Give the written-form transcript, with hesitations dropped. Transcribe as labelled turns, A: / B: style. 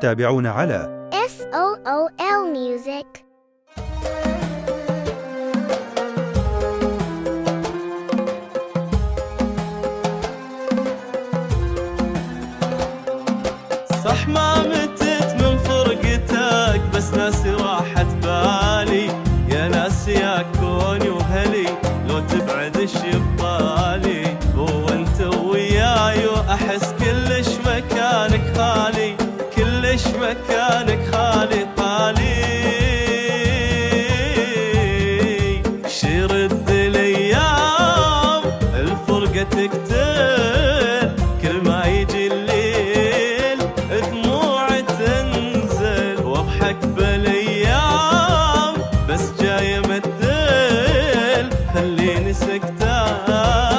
A: تابعونا على
B: SOOL Music.
C: صح ما متت من فرقتك، بس ناسي راحت بالي. يا ناس يا كوني وهلي، لو تبعد ايش يبالي. وانت وياي واحس كلش مكانك خالي، كلش مكانك خالي خالي. شرد الايام الفرقة تقتل، كل ما يجي الليل دموع تنزل. واضحك بالايام بس جاي امثل، خليني سكتان